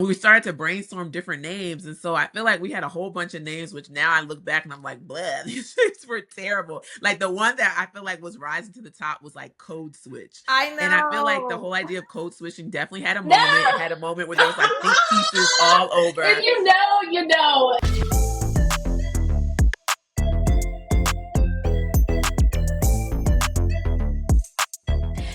we started to brainstorm different names. And so I feel like we had a whole bunch of names, which now I look back and I'm like, bleh, these things were terrible. Like the one that I feel like was rising to the top was like Code Switch. I And I feel like the know. whole idea of code switching definitely had a No! moment. It had a moment where there was like think pieces all over. If you know, you know.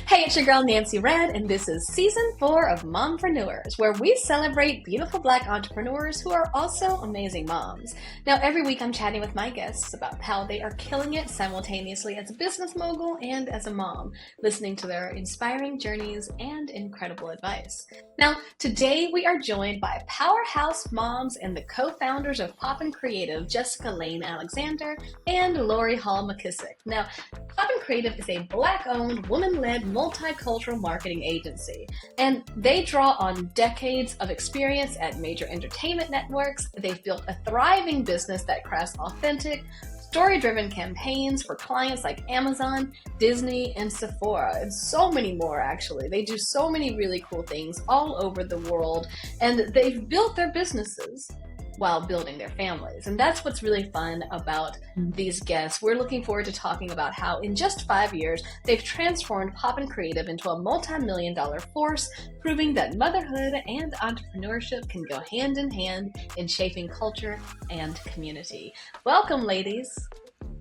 Hey, it's your girl Nancy Red, and this is season 4 of Mompreneurs, where we celebrate beautiful Black entrepreneurs who are also amazing moms. Now, every week I'm chatting with my guests about how they are killing it simultaneously as a business mogul and as a mom, listening to their inspiring journeys and incredible advice. Now, today we are joined by powerhouse moms and the co-founders of Poppin' Creative, Jessica Lane Alexander and Lori Hall McKissick. Now, Poppin' Creative is a Black-owned, woman-led, multicultural marketing agency, and they draw on decades of experience at major entertainment networks. They've built a thriving business that crafts authentic, story-driven campaigns for clients like Amazon, Disney, and Sephora, and so many more actually. They do so many really cool things all over the world, and they've built their businesses while building their families. And that's what's really fun about these guests. We're looking forward to talking about how in just 5 years, they've transformed Poppin' Creative into a multi-million-dollar force, proving that motherhood and entrepreneurship can go hand in hand in shaping culture and community. Welcome, ladies.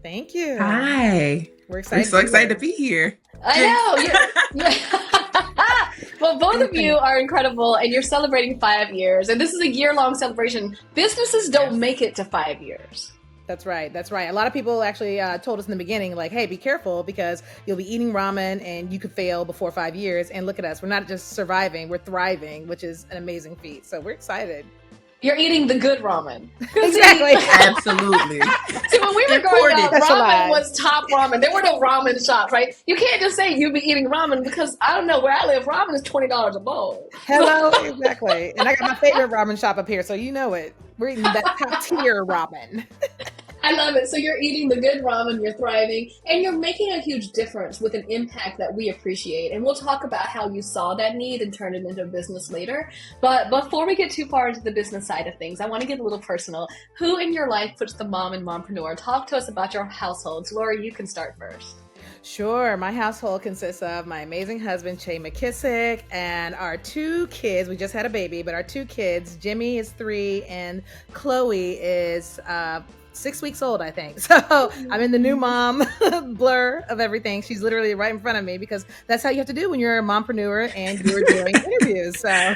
Thank you. Hi. We're so excited to be here. I know. Well, both of you are incredible, and you're celebrating 5 years, and this is a year-long celebration. Businesses don't make it to 5 years. That's right. That's right. A lot of people actually told us in the beginning, like, hey, be careful because you'll be eating ramen and you could fail before 5 years. And look at us. We're not just surviving, we're thriving, which is an amazing feat. So we're excited. You're eating the good ramen. Exactly. Absolutely. See, when we were growing up, ramen was top ramen. There were no ramen shops, right? You can't just say you be eating ramen because, I don't know, where I live, ramen is $20 a bowl. Hello, exactly. And I got my favorite ramen shop up here, so you know it. We're eating that top tier ramen. I love it. So you're eating the good ramen, you're thriving, and you're making a huge difference with an impact that we appreciate. And we'll talk about how you saw that need and turned it into a business later. But before we get too far into the business side of things, I want to get a little personal. Who in your life puts the mom in mompreneur? Talk to us about your households. Lori, you can start first. Sure. My household consists of my amazing husband, Che McKissick, and our 2 kids. We just had a baby, but our 2 kids, Jimmy is 3 and Chloe is 6 weeks old, I think. So I'm in the new mom blur of everything. She's literally right in front of me because that's how you have to do when you're a mompreneur and you're doing interviews. So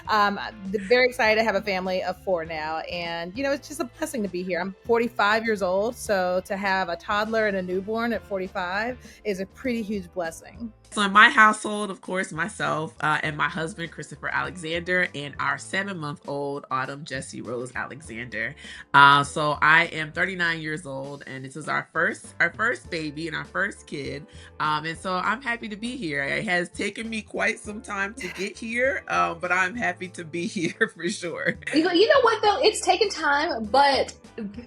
I'm very excited to have a family of 4 now. And, you know, it's just a blessing to be here. I'm 45 years old. So to have a toddler and a newborn at 45 is a pretty huge blessing. So in my household, of course, myself and my husband, Christopher Alexander, and our 7-month-old Autumn Jessie Rose Alexander. So I am 39 years old, and this is our first baby and our first kid. And so I'm happy to be here. It has taken me quite some time to get here, but I'm happy to be here for sure. You know what, though? It's taken time, but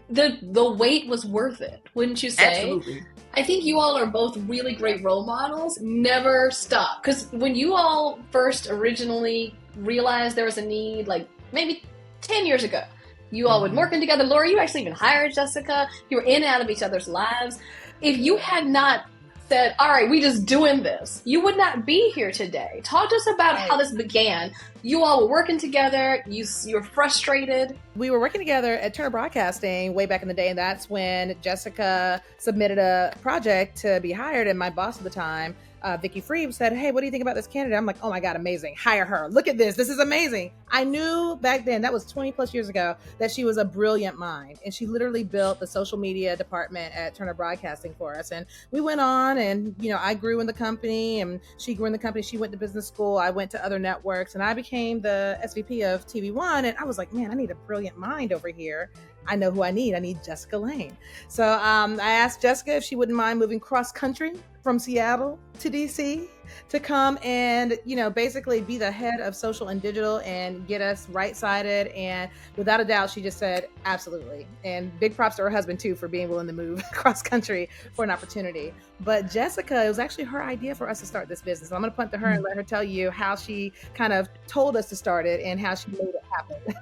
the wait was worth it, wouldn't you say? Absolutely. I think you all are both really great role models. Never stop. Because when you all first originally realized there was a need, like maybe 10 years ago, you all were working together. Laura, you actually even hired Jessica. You were in and out of each other's lives. If you had not said, all right, we just doing this, you would not be here today. Talk to us about how this began. You all were working together. You were frustrated. We were working together at Turner Broadcasting way back in the day, and that's when Jessica submitted a project to be hired, and my boss at the time, Vicky Freeb, said, hey, what do you think about this candidate? I'm like, oh my God, amazing. Hire her. Look at this. This is amazing. I knew back then, that was 20 plus years ago, that she was a brilliant mind. And she literally built the social media department at Turner Broadcasting for us. And we went on and, you know, I grew in the company and she grew in the company. She went to business school. I went to other networks and I became the SVP of TV One. And I was like, man, I need a brilliant mind over here. I know who I need. I need Jessica Lane. So I asked Jessica if she wouldn't mind moving cross country from Seattle to DC to come and, basically be the head of social and digital and get us right-sided. And without a doubt, she just said, absolutely. And big props to her husband too, for being willing to move across country for an opportunity. But Jessica, it was actually her idea for us to start this business. And I'm going to punt to her and let her tell you how she kind of told us to start it and how she made it happen.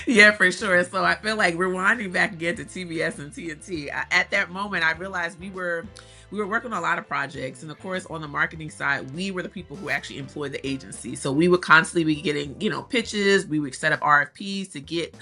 Yeah, for sure. So I feel like rewinding back again to TBS and TNT, at that moment, I realized we were working on a lot of projects. And of course, on the marketing side, we were the people who actually employed the agency. So we would constantly be getting, pitches. We would set up RFPs to get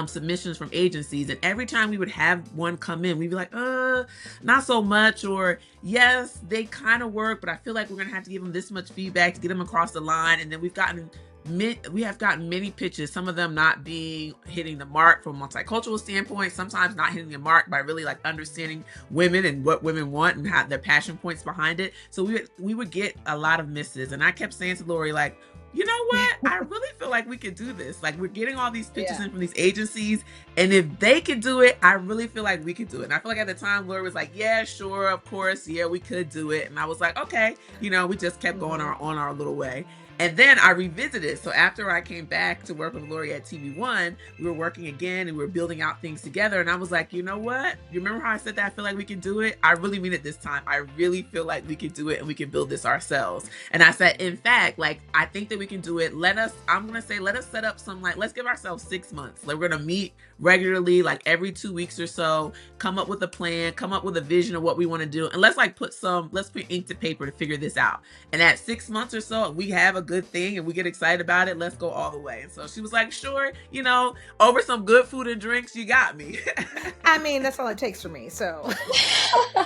submissions from agencies. And every time we would have one come in, we'd be like, not so much. Or yes, they kind of work, but I feel like we're going to have to give them this much feedback to get them across the line. And then we have gotten many pitches, some of them not hitting the mark from a multicultural standpoint, sometimes not hitting the mark by really like understanding women and what women want and how their passion points behind it. So we would get a lot of misses. And I kept saying to Lori, like, you know what? I really feel like we could do this. Like, we're getting all these pitches in from these agencies, and if they could do it, I really feel like we could do it. And I feel like at the time, Lori was like, yeah, sure, of course, yeah, we could do it. And I was like, okay, we just kept going on our little way. And then I revisited. So after I came back to work with Lori at TV1, we were working again and we were building out things together. And I was like, you know what? You remember how I said that I feel like we can do it? I really mean it this time. I really feel like we can do it and we can build this ourselves. And I said, in fact, like, I think that we can do it. Let us set up let's give ourselves 6 months. Like, we're going to meet regularly, like every 2 weeks or so, come up with a plan, come up with a vision of what we want to do. And let's put ink to paper to figure this out. And at 6 months or so, we have a good thing and we get excited about it. Let's go all the way. And so she was like, sure, over some good food and drinks, you got me. I mean, that's all it takes for me. So, and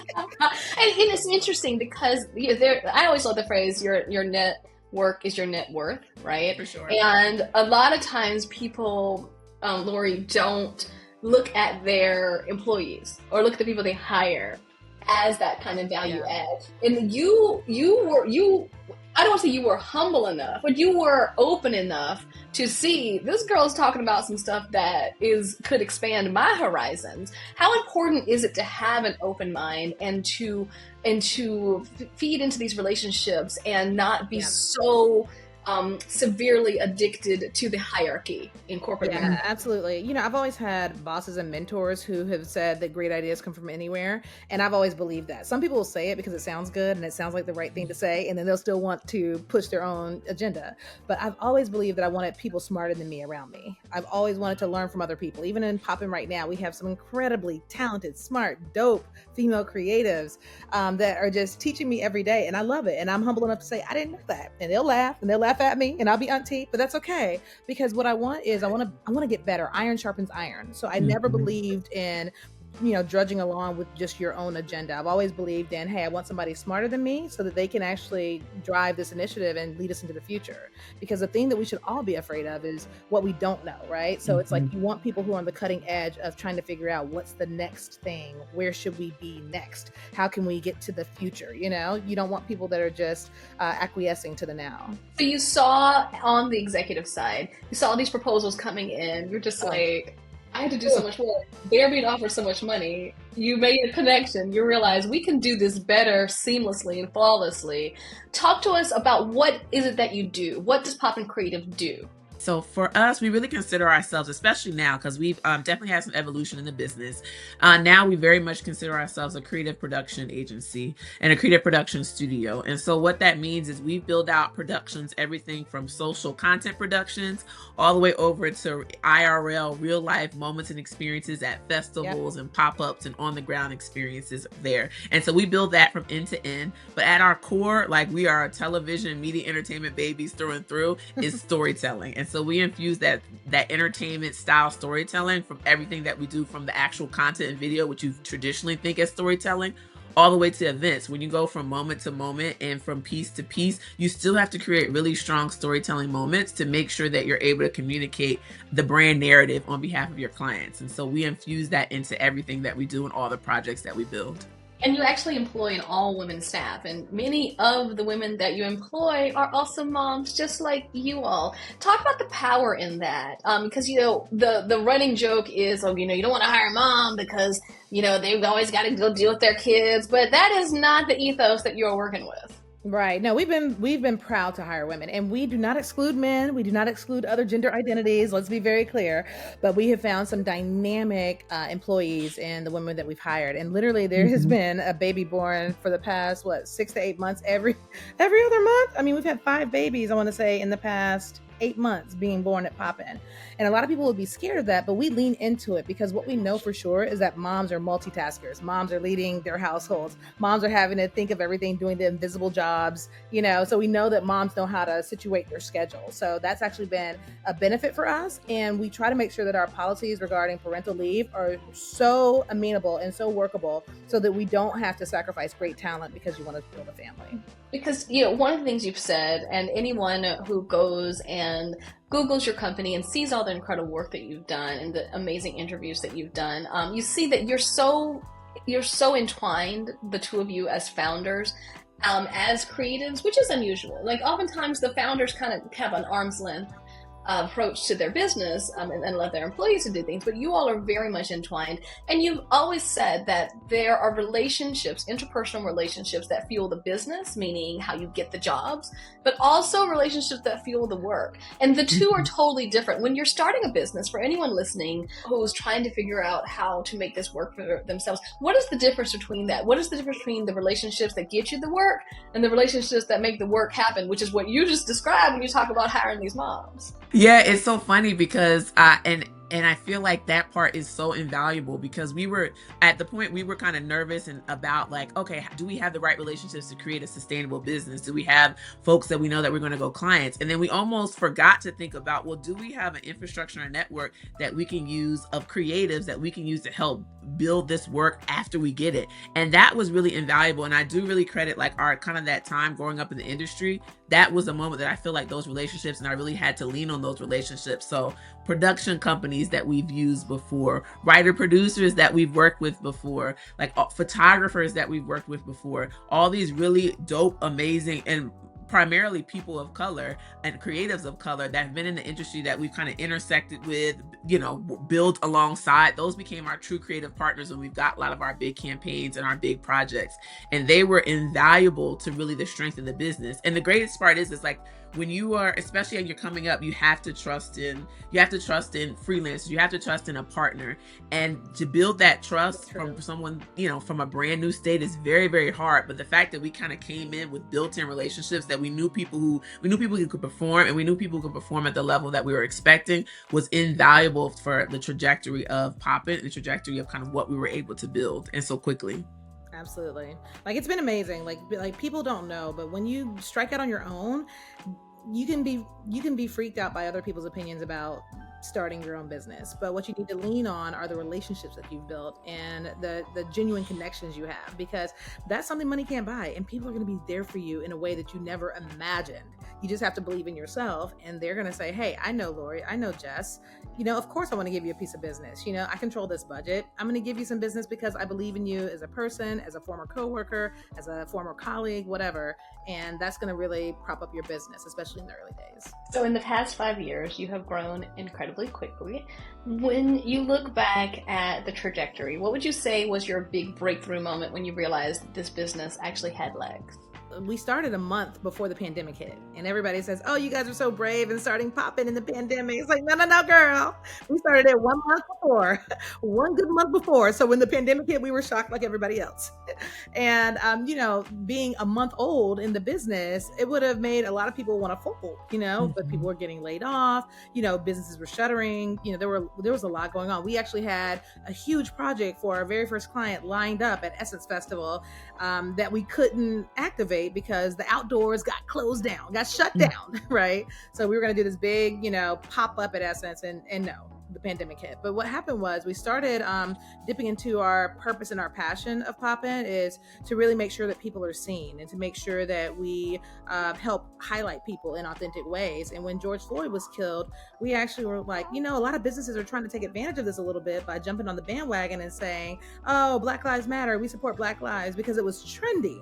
it's interesting because I always love the phrase, your net work is your net worth, right? For sure. And a lot of times people, Lori, don't look at their employees or look at the people they hire as that kind of value add. And I don't want to say you were humble enough, but you were open enough to see this girl's talking about some stuff that could expand my horizons. How important is it to have an open mind and to feed into these relationships and not be so severely addicted to the hierarchy in corporate America? Yeah, absolutely. I've always had bosses and mentors who have said that great ideas come from anywhere. And I've always believed that. Some people will say it because it sounds good and it sounds like the right thing to say. And then they'll still want to push their own agenda. But I've always believed that I wanted people smarter than me around me. I've always wanted to learn from other people. Even in Poppin' right now, we have some incredibly talented, smart, dope female creatives that are just teaching me every day. And I love it. And I'm humble enough to say, I didn't know that. And they'll laugh at me and I'll be auntie, but that's okay, because what I want is I want to get better. Iron sharpens iron. So I never believed in drudging along with just your own agenda. I've always believed in, hey, I want somebody smarter than me so that they can actually drive this initiative and lead us into the future. Because the thing that we should all be afraid of is what we don't know, right? So it's like you want people who are on the cutting edge of trying to figure out what's the next thing, where should we be next, how can we get to the future? You don't want people that are just acquiescing to the now. So you saw on the executive side, you saw these proposals coming in, you're just like, I had to do so much work. They're being offered so much money. You made a connection. You realize we can do this better, seamlessly and flawlessly. Talk to us about what is it that you do? What does Poppin' Creative do? So for us, we really consider ourselves, especially now, because we've definitely had some evolution in the business. Now we very much consider ourselves a creative production agency and a creative production studio. And so what that means is we build out productions, everything from social content productions all the way over to IRL, real life moments and experiences at festivals and pop-ups and on the ground experiences there. And so we build that from end to end. But at our core, like, we are television, media, entertainment babies through and through, is storytelling. And so we infuse that entertainment style storytelling from everything that we do, from the actual content and video, which you traditionally think as storytelling, all the way to events. When you go from moment to moment and from piece to piece, you still have to create really strong storytelling moments to make sure that you're able to communicate the brand narrative on behalf of your clients. And so we infuse that into everything that we do and all the projects that we build. And you actually employ an all-women staff, and many of the women that you employ are also moms, just like you all. Talk about the power in that, because the running joke is, you don't want to hire a mom because they've always got to go deal with their kids, but that is not the ethos that you're working with. Right. No, we've been proud to hire women, and we do not exclude men. We do not exclude other gender identities. Let's be very clear. But we have found some dynamic employees in the women that we've hired, and literally there has been a baby born for the past 6 to 8 months every other month. I mean, we've had 5 babies, I want to say, in the past 8 months being born at Poppin. And a lot of people would be scared of that, but we lean into it because what we know for sure is that moms are multitaskers. Moms are leading their households. Moms are having to think of everything, doing the invisible jobs, so we know that moms know how to situate their schedule. So that's actually been a benefit for us. And we try to make sure that our policies regarding parental leave are so amenable and so workable so that we don't have to sacrifice great talent because you want to build a family. Because, one of the things you've said, and anyone who goes and Googles your company and sees all the incredible work that you've done and the amazing interviews that you've done, you see that you're so entwined, the two of you as founders, as creatives, which is unusual. Like, oftentimes the founders kind of have an arm's length approach to their business, and let their employees do things, but you all are very much entwined. And you've always said that there are relationships, interpersonal relationships, that fuel the business, meaning how you get the jobs, but also relationships that fuel the work. And the two are totally different. When you're starting a business, for anyone listening who's trying to figure out how to make this work for themselves, what is the difference between that? What is the difference between the relationships that get you the work and the relationships that make the work happen, which is what you just described when you talk about hiring these moms? Yeah, it's so funny because and I feel like that part is so invaluable because we were at the point we were kind of nervous and about like, okay, do we have the right relationships to create a sustainable business? Do we have folks that we know that we're going to go clients? And then we almost forgot to think about, well, do we have an infrastructure and network that we can use of creatives that we can use to help build this work after we get it? And that was really invaluable. And I do really credit like our kind of that time growing up in the industry. That was a moment that I feel like those relationships, and I really had to lean on those relationships. So production companies that we've used before, writer producers that we've worked with before, like photographers that we've worked with before, all these really dope, amazing, and primarily people of color and creatives of color that have been in the industry that we've kind of intersected with, build alongside. Those became our true creative partners when we've got a lot of our big campaigns and our big projects. And they were invaluable to really the strength of the business. And the greatest part is like, when you are, especially when you're coming up, you have to trust in freelancers. You have to trust in a partner, and to build that trust from someone, from a brand new state is very, very hard. But the fact that we kind of came in with built-in relationships, that we knew people who could perform, and we knew people who could perform at the level that we were expecting, was invaluable for the trajectory of Poppin', the trajectory of kind of what we were able to build, and so quickly. Absolutely. Like, it's been amazing. Like people don't know, but when you strike out on your own, you can be freaked out by other people's opinions about starting your own business. But what you need to lean on are the relationships that you've built and the genuine connections you have, because that's something money can't buy. And people are going to be there for you in a way that you never imagined. You just have to believe in yourself, and they're going to say, hey, I know Lori, I know Jess, of course I want to give you a piece of business. I control this budget. I'm going to give you some business because I believe in you as a person, as a former coworker, as a former colleague, whatever. And that's going to really prop up your business, especially in the early days. So in the past 5 years, you have grown incredibly quickly. When you look back at the trajectory, what would you say was your big breakthrough moment when you realized that this business actually had legs? We started a month before the pandemic hit, and everybody says, oh, you guys are so brave and starting Poppin' in the pandemic. It's like, no, girl. We started it 1 month before, one good month before. So when the pandemic hit, we were shocked like everybody else. And, being a month old in the business, it would have made a lot of people want to fold, but people were getting laid off, businesses were shuttering, there was a lot going on. We actually had a huge project for our very first client lined up at Essence Festival that we couldn't activate because the outdoors got closed down, got shut down, right? So we were going to do this big, pop up at Essence, and no, the pandemic hit. But what happened was we started dipping into our purpose and our passion of Poppin' is to really make sure that people are seen and to make sure that we help highlight people in authentic ways. And when George Floyd was killed, we actually were like, a lot of businesses are trying to take advantage of this a little bit by jumping on the bandwagon and saying, oh, Black Lives Matter, we support Black lives, because it was trendy.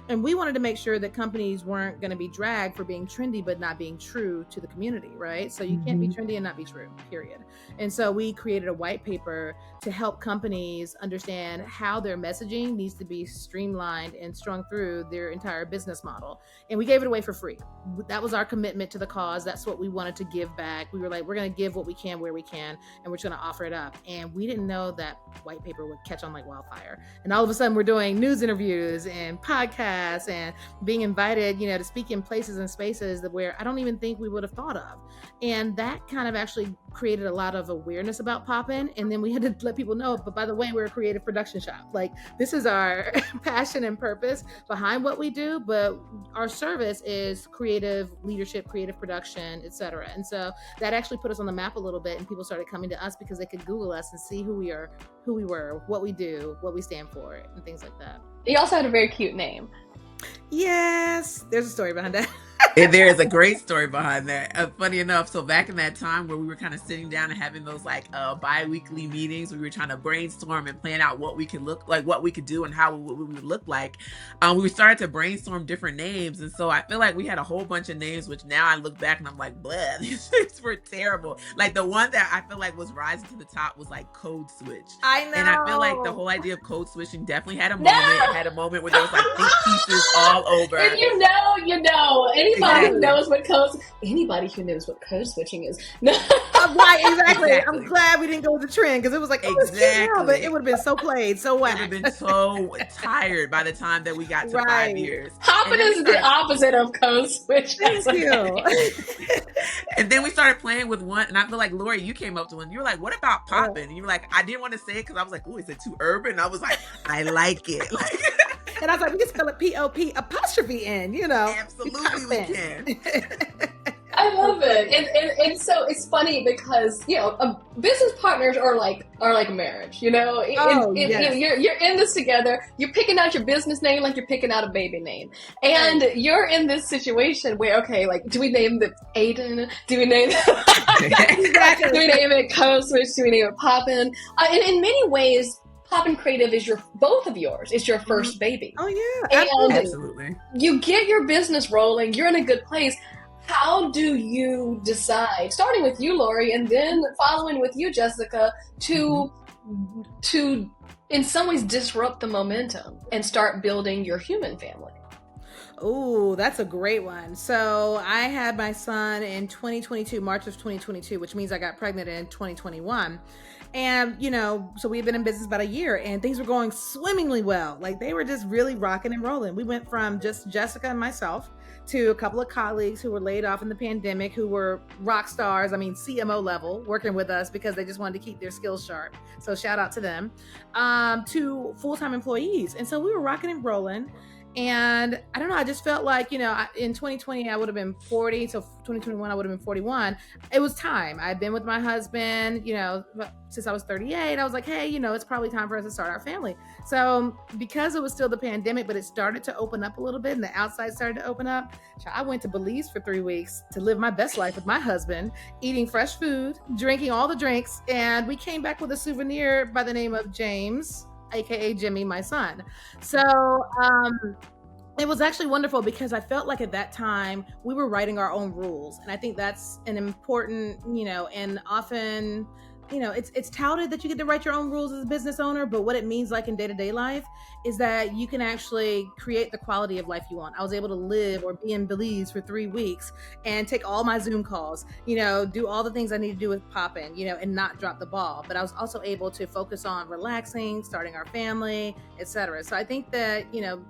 And we wanted to make sure that companies weren't going to be dragged for being trendy, but not being true to the community, right? So you can't be trendy and not be true, period. And so we created a white paper to help companies understand how their messaging needs to be streamlined and strung through their entire business model. And we gave it away for free. That was our commitment to the cause. That's what we wanted to give back. We were like, we're going to give what we can where we can, and we're just going to offer it up. And we didn't know that white paper would catch on like wildfire. And all of a sudden we're doing news interviews and podcasts and being invited, to speak in places and spaces where I don't even think we would have thought of. And that kind of actually created a lot of awareness about Poppin'. And then we had to let people know, but by the way, we're a creative production shop. Like, this is our passion and purpose behind what we do, but our service is creative leadership, creative production, etc. And so that actually put us on the map a little bit, and people started coming to us because they could Google us and see who we were, what we do, what we stand for, and things like that. You also had a very cute name. Yes, there's a story behind that. And there is a great story behind that. Funny enough, so back in that time where we were kind of sitting down and having those bi-weekly meetings, we were trying to brainstorm and plan out what we could look like, what we could do, and how we would look like. We started to brainstorm different names, and so I feel like we had a whole bunch of names, which now I look back and I'm like, bleh, these things were terrible. Like, the one that I feel like was rising to the top was like Code Switch. I know. And I feel like the whole idea of code switching definitely had a moment. It had a moment where there was like think pieces all over. If you know. Anybody who knows what code switching is. Right, exactly. I'm glad we didn't go with the trend, because it was like, exactly. But it would have been so played, so whack. It would have been so tired by the time that we got to 5 years. Poppin' is the opposite of code switching. Thank you. And then we started playing with one, and I feel like, Lori, you came up to one. You were like, what about Poppin'? And you were like, I didn't want to say it because I was like, oh, is it too urban? And I was like, I like it. And I was like, we can spell it P-O-P''N, Absolutely we can. I love it, and so it's funny because business partners are like a marriage. Yes. You're in this together. You're picking out your business name like you're picking out a baby name, and you're in this situation where, okay, like, do we name it Aiden? Do we name it? Do we name it Code Switch? Do we name it Poppin'? And in many ways, Poppin' Creative is both of yours. It's your first baby. Oh yeah, and absolutely. You get your business rolling. You're in a good place. How do you decide, starting with you, Lori, and then following with you, Jessica, to in some ways disrupt the momentum and start building your human family? Oh, that's a great one. So I had my son in 2022, March of 2022, which means I got pregnant in 2021. And, so we've been in business about a year, and things were going swimmingly well. Like, they were just really rocking and rolling. We went from just Jessica and myself to a couple of colleagues who were laid off in the pandemic, who were rock stars, CMO level, working with us because they just wanted to keep their skills sharp. So shout out to them, to full-time employees. And so we were rocking and rolling. And I don't know, I just felt like, in 2020, I would have been 40. So 2021, I would have been 41. It was time. I'd been with my husband, since I was 38. I was like, hey, it's probably time for us to start our family. So because it was still the pandemic, but it started to open up a little bit and the outside started to open up, I went to Belize for 3 weeks to live my best life with my husband, eating fresh food, drinking all the drinks. And we came back with a souvenir by the name of James, aka Jimmy, my son. So it was actually wonderful because I felt like at that time we were writing our own rules. And I think that's an important, and often, it's touted that you get to write your own rules as a business owner, but what it means like in day-to-day life is that you can actually create the quality of life you want. I was able to live or be in Belize for 3 weeks and take all my Zoom calls, do all the things I need to do with Poppin', and not drop the ball. But I was also able to focus on relaxing, starting our family, etc. So I think that,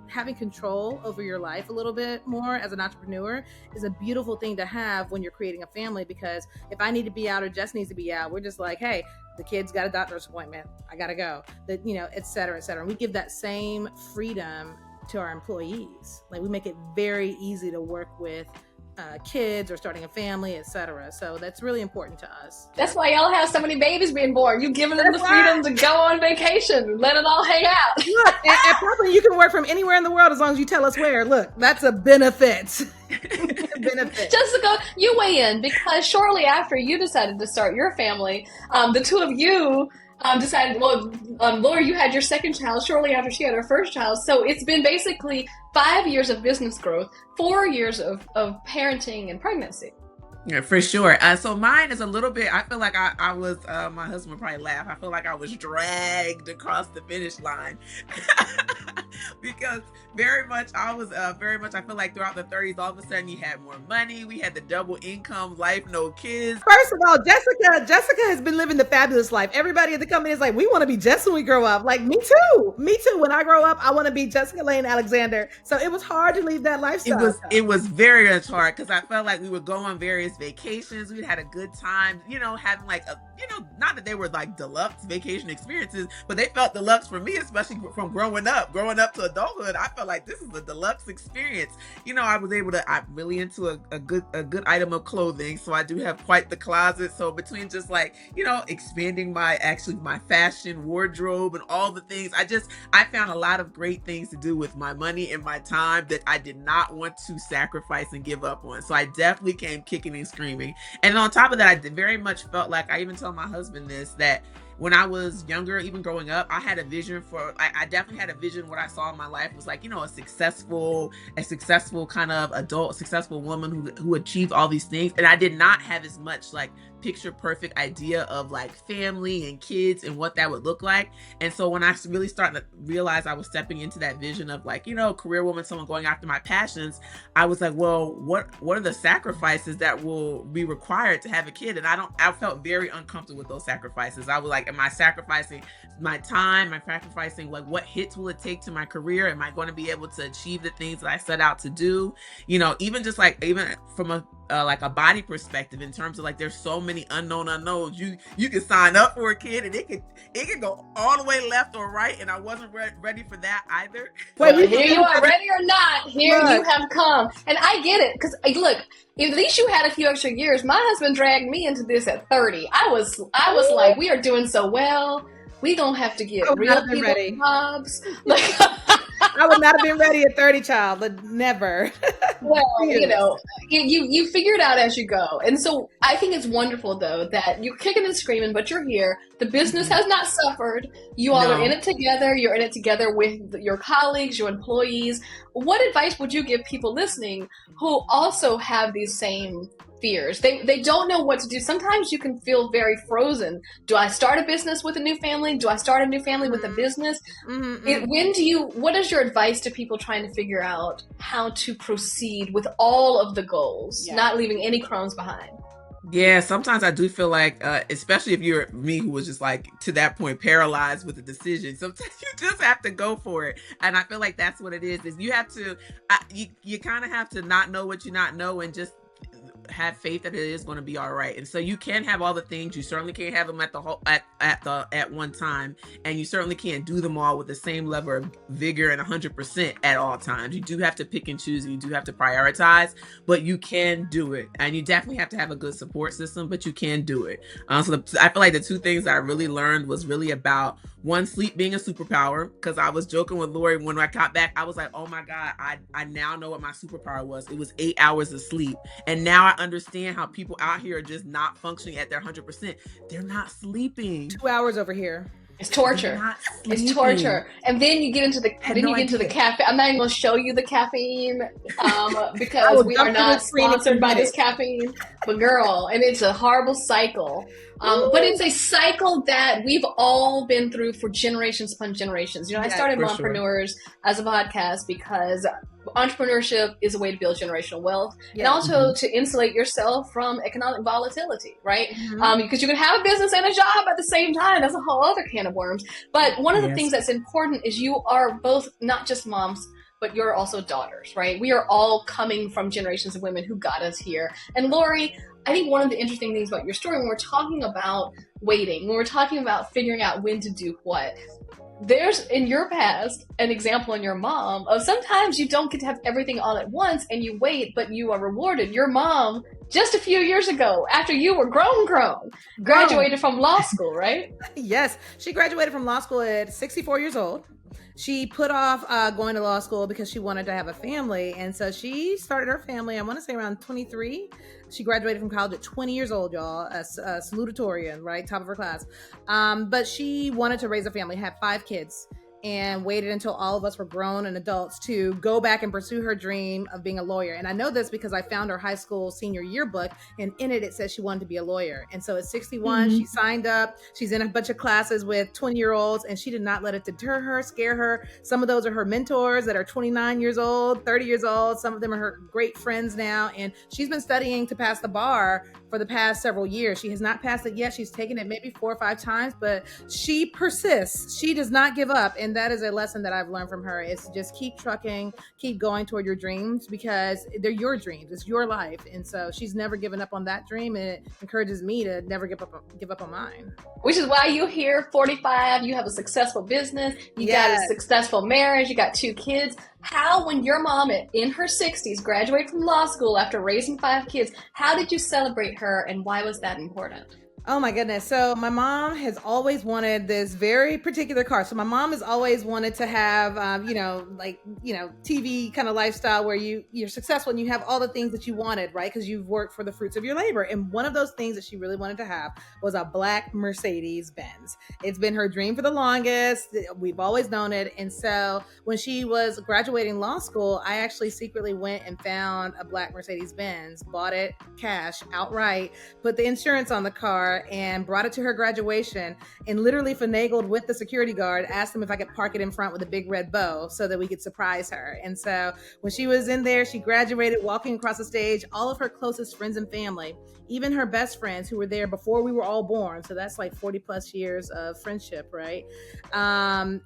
having control over your life a little bit more as an entrepreneur is a beautiful thing to have when you're creating a family, because if I need to be out or Jess needs to be out, we're just like, hey, the kid's got a doctor's appointment, I gotta go, et cetera, et cetera. And we give that same freedom to our employees. Like, we make it very easy to work with kids or starting a family, etc. So that's really important to us. That's why y'all have so many babies being born. You giving them the freedom to go on vacation, let it all hang out. Look, and probably you can work from anywhere in the world as long as you tell us where. Look, that's a benefit. Jessica, you weigh in, because shortly after you decided to start your family, the two of you decided, well, Laura, you had your second child shortly after she had her first child. So it's been basically 5 years of business growth, 4 years of parenting and pregnancy. Yeah, for sure. So mine is a little bit, I feel like I was, my husband would probably laugh. I feel like I was dragged across the finish line because very much, I feel like throughout the 30s, all of a sudden you had more money. We had the double income life, no kids. First of all, Jessica has been living the fabulous life. Everybody at the company is like, we want to be Jess when we grow up. Like, me too. When I grow up, I want to be Jessica Lane Alexander. So it was hard to leave that lifestyle. It was very much hard because I felt like we would go on various vacations. We'd had a good time, having like not that they were like deluxe vacation experiences, but they felt deluxe for me, especially from growing up to adulthood. I felt like this is a deluxe experience. I'm really into a good item of clothing. So I do have quite the closet. So between just like, expanding my fashion wardrobe and all the things, I found a lot of great things to do with my money and my time that I did not want to sacrifice and give up on. So I definitely came kicking and screaming. And on top of that, I very much felt like, I even tell my husband this, that when I was younger, even growing up, I had a vision I definitely had a vision. What I saw in my life was like, a successful kind of adult, successful woman who achieved all these things. And I did not have as much like picture perfect idea of like family and kids and what that would look like. And so when I really started to realize I was stepping into that vision of like, career woman, someone going after my passions, I was like, well, what are the sacrifices that will be required to have a kid? And I felt very uncomfortable with those sacrifices. I was like, am I sacrificing my time? Am I sacrificing like what hits will it take to my career? Am I going to be able to achieve the things that I set out to do? Even just like, even from a body perspective, in terms of like, there's so many unknowns. You can sign up for a kid and it could go all the way left or right, and I wasn't ready for that either. Wait, here you are, ready or not, here you have come. And I get it, because look, at least you had a few extra years. My husband dragged me into this at 30. I was like, we are doing so well, we gonna have to get real people jobs. I would not have been ready at 30, child, but never. Well, you figure it out as you go. And so I think it's wonderful, though, that you're kicking and screaming, but you're here. The business has not suffered. You all are in it together. You're in it together with your colleagues, your employees. What advice would you give people listening who also have these same fears? They don't know what to do. Sometimes you can feel very frozen. Do I start a business with a new family? Do I start a new family with a business? What is your advice to people trying to figure out how to proceed with all of the goals, not leaving any crumbs behind? Yeah, sometimes I do feel like, especially if you're me, who was just like to that point paralyzed with the decision, sometimes you just have to go for it. And I feel like that's what it is you have to, you kind of have to not know what you not know and just have faith that it is going to be all right. And so you can have all the things. You certainly can't have them at one time, and you certainly can't do them all with the same level of vigor and 100% at all times. You do have to pick and choose, and you do have to prioritize, but you can do it. And you definitely have to have a good support system, but you can do it. I feel like the two things that I really learned was really about, one, sleep being a superpower, because I was joking with Lori when I got back. I was like, oh my God, I now know what my superpower was. It was 8 hours of sleep. And now I understand how people out here are just not functioning at their 100%. They're not sleeping. 2 hours over here. It's torture. It's torture. And then you get into the caffeine. I'm not even going to show you the caffeine because we are not sponsored by this caffeine. But girl, and it's a horrible cycle. But it's a cycle that we've all been through for generations upon generations. I started Mompreneurs as a podcast because entrepreneurship is a way to build generational wealth and also to insulate yourself from economic volatility, right? Because you can have a business and a job at the same time. That's a whole other can of worms. But one of the things that's important is you are both not just moms, but you're also daughters, right? We are all coming from generations of women who got us here. And Lori, I think one of the interesting things about your story, when we're talking about waiting, when we're talking about figuring out when to do what, there's in your past an example in your mom of sometimes you don't get to have everything all at once and you wait, but you are rewarded. Your mom, just a few years ago, after you were grown, graduated from law school, right? Yes. She graduated from law school at 64 years old. she put off going to law school because she wanted to have a family. And so she started her family, I want to say around 23. She graduated from college at 20 years old, y'all, a salutatorian, right? Top of her class. But she wanted to raise a family, had 5 kids, and waited until all of us were grown and adults to go back and pursue her dream of being a lawyer. And I know this because I found her high school senior yearbook, and in it says she wanted to be a lawyer. And so at 61, she signed up. She's in a bunch of classes with 20-year-olds, and she did not let it deter her, scare her. Some of those are her mentors that are 29 years old, 30 years old. Some of them are her great friends now. And she's been studying to pass the bar for the past several years. She has not passed it yet. She's taken it maybe 4 or 5 times, but she persists. She does not give up. And that is a lesson that I've learned from her. It's just keep trucking, keep going toward your dreams, because they're your dreams. It's your life. And so she's never given up on that dream. And it encourages me to never give up on mine. Which is why you're here, 45, you have a successful business, you got a successful marriage, you got 2 kids. How, when your mom in her 60s graduated from law school after raising 5 kids, how did you celebrate her, and why was that important? Oh my goodness. So my mom has always wanted this very particular car. So my mom has always wanted to have, TV kind of lifestyle where you're successful and you have all the things that you wanted, right? Because you've worked for the fruits of your labor. And one of those things that she really wanted to have was a black Mercedes Benz. It's been her dream for the longest. We've always known it. And so when she was graduating law school, I actually secretly went and found a black Mercedes Benz, bought it cash outright, put the insurance on the car, and brought it to her graduation, and literally finagled with the security guard, asked him if I could park it in front with a big red bow so that we could surprise her. And so when she was in there, she graduated, walking across the stage, all of her closest friends and family, even her best friends who were there before we were all born. So that's like 40 plus years of friendship, right?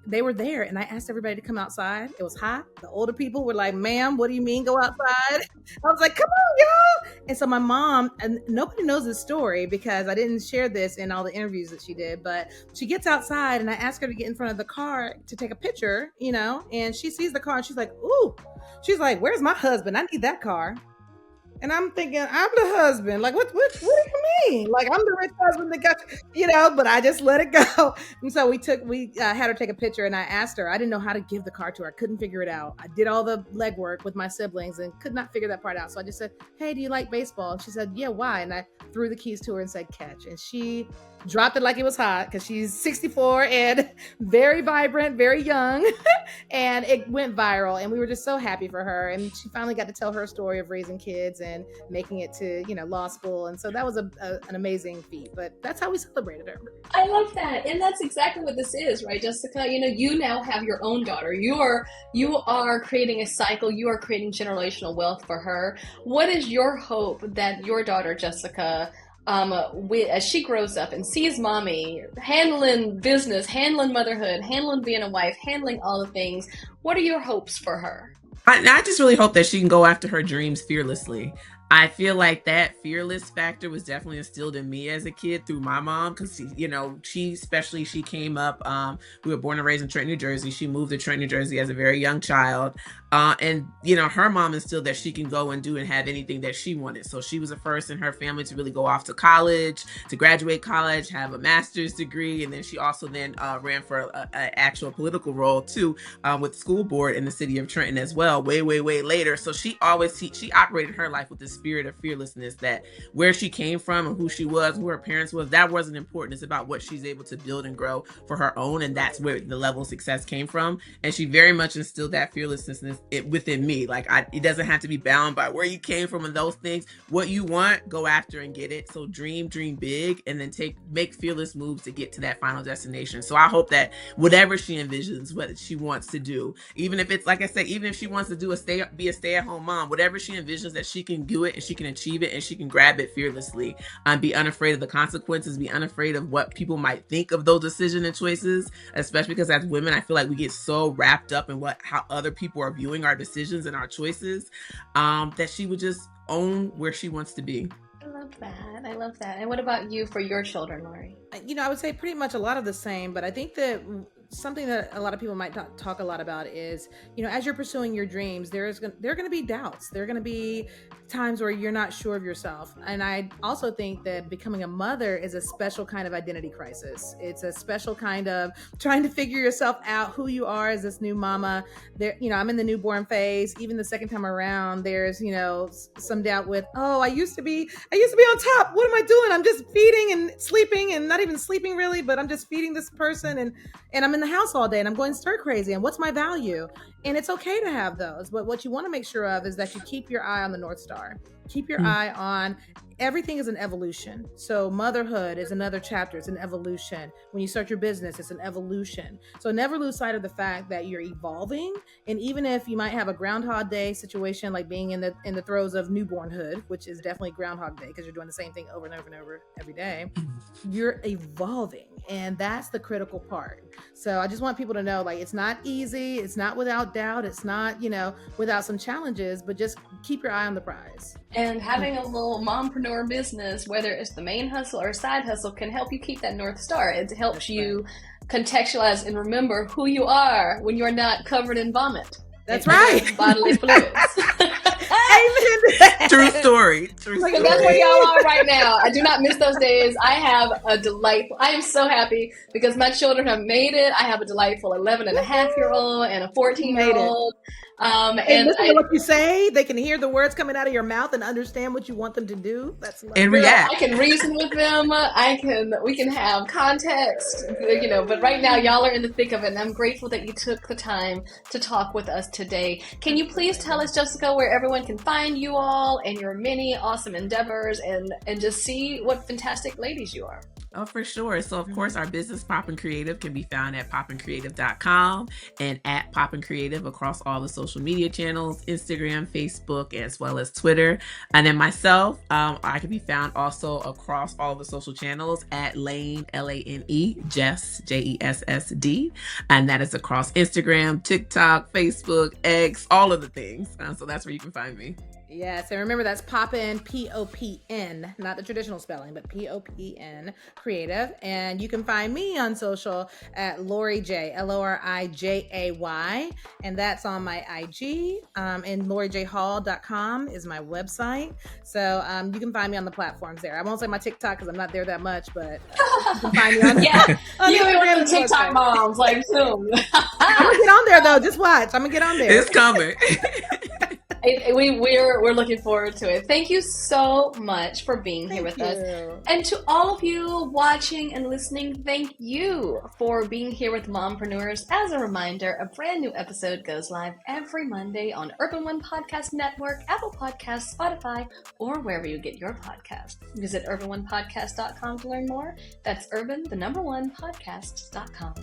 They were there, and I asked everybody to come outside. It was hot. The older people were like, "Ma'am, what do you mean go outside?" I was like, "Come on, y'all." And so my mom, and nobody knows this story because I didn't share this in all the interviews that she did, but she gets outside and I ask her to get in front of the car to take a picture, and she sees the car and she's like, "Ooh," she's like, "Where's my husband? I need that car." And I'm thinking, I'm the husband. Like, what do you mean? Like, I'm the rich husband that got but I just let it go. And so we had her take a picture, and I asked her, I didn't know how to give the car to her. I couldn't figure it out. I did all the legwork with my siblings and could not figure that part out. So I just said, "Hey, do you like baseball?" And she said, "Yeah, why?" And I threw the keys to her and said, "Catch." And she dropped it like it was hot because she's 64 and very vibrant, very young. And it went viral, and we were just so happy for her. And she finally got to tell her story of raising kids and making it to law school. And so that was an amazing feat. But that's how we celebrated her. I love that. And that's exactly what this is, right, Jessica? You now have your own daughter. You are creating a cycle. You are creating generational wealth for her. What is your hope that your daughter, Jessica, as she grows up and sees mommy handling business, handling motherhood, handling being a wife, handling all the things, what are your hopes for her? I just really hope that she can go after her dreams fearlessly. I feel like that fearless factor was definitely instilled in me as a kid through my mom, because she came up. We were born and raised in Trenton, New Jersey. She moved to Trenton, New Jersey as a very young child, and her mom instilled that she can go and do and have anything that she wanted. So she was the first in her family to really go off to college, to graduate college, have a master's degree, and then she also ran for an actual political role too, with the school board in the city of Trenton as well. Way later. So she operated her life with this spirit of fearlessness, that where she came from and who she was, who her parents was, that wasn't important. It's about what she's able to build and grow for her own, and that's where the level of success came from. And she very much instilled that fearlessness within me. Like, it doesn't have to be bound by where you came from and those things. What you want, go after and get it. So dream big, and then make fearless moves to get to that final destination. So I hope that whatever she envisions, what she wants to do, even if it's, like I said, even if she wants to be a stay-at-home mom, whatever she envisions, that she can do it and she can achieve it and she can grab it fearlessly. Be unafraid of the consequences, be unafraid of what people might think of those decisions and choices, especially because as women, I feel like we get so wrapped up in how other people are viewing our decisions and our choices, that she would just own where she wants to be. I love that. And what about you for your children, Lori? I would say pretty much a lot of the same, but I think that something that a lot of people might not talk a lot about is, as you're pursuing your dreams, there are going to be doubts. There are going to be times where you're not sure of yourself. And I also think that becoming a mother is a special kind of identity crisis. It's a special kind of trying to figure yourself out, who you are as this new mama. There, I'm in the newborn phase. Even the second time around, there's, some doubt with, oh, I used to be on top. What am I doing? I'm just feeding and sleeping, and not even sleeping really, but I'm just feeding this person, and I'm in the house all day, and I'm going stir crazy, and what's my value? And it's okay to have those, but what you want to make sure of is that you keep your eye on the North Star. Keep your eye on everything is an evolution. So motherhood is another chapter. It's an evolution. When you start your business, it's an evolution. So never lose sight of the fact that you're evolving. And even if you might have a Groundhog Day situation, like being in the throes of newbornhood, which is definitely Groundhog Day because you're doing the same thing over and over and over every day, you're evolving. And that's the critical part. So I just want people to know, like, it's not easy. It's not without doubt. It's not, without some challenges, but just keep your eye on the prize. And having a little mompreneur business, whether it's the main hustle or side hustle, can help you keep that North Star. It helps you contextualize and remember who you are when you're not covered in vomit. That's right. Bodily fluids. Amen. True story. True story. That's where y'all are right now. I do not miss those days. I have I am so happy because my children have made it. I have a delightful 11-and-a-half-year-old and a 14-year-old. And listen to what you say. They can hear the words coming out of your mouth and understand what you want them to do. That's and react. I can reason with them. We can have context, but right now y'all are in the thick of it, and I'm grateful that you took the time to talk with us today. Can you please tell us, Jessica, where everyone can find you all and your many awesome endeavors and just see what fantastic ladies you are? Oh, for sure. So, of course, our business, Poppin' Creative, can be found at poppinCreative.com and at Poppin' Creative across all the social media channels, Instagram, Facebook, as well as Twitter. And then myself, I can be found also across all the social channels at Lane, Lane, Jess, Jessd. And that is across Instagram, TikTok, Facebook, X, all of the things. So that's where you can find me. Yes, and remember that's Poppin, Popn, not the traditional spelling, but Popn Creative. And you can find me on social at Lori J, LORIJAY, and that's on my IG. And LoriJHall.com is my website. So you can find me on the platforms there. I won't say my TikTok because I'm not there that much, but you can find me on you and one of the TikTok moms, like soon. I'm gonna get on there though. Just watch. I'm gonna get on there. It's coming. We're looking forward to it. Thank you so much for being here with us. And to all of you watching and listening, thank you for being here with Mompreneurs. As a reminder, a brand new episode goes live every Monday on Urban One Podcast Network, Apple Podcasts, Spotify, or wherever you get your podcasts. Visit urban1podcast.com to learn more. That's urban, the number one, podcast.com.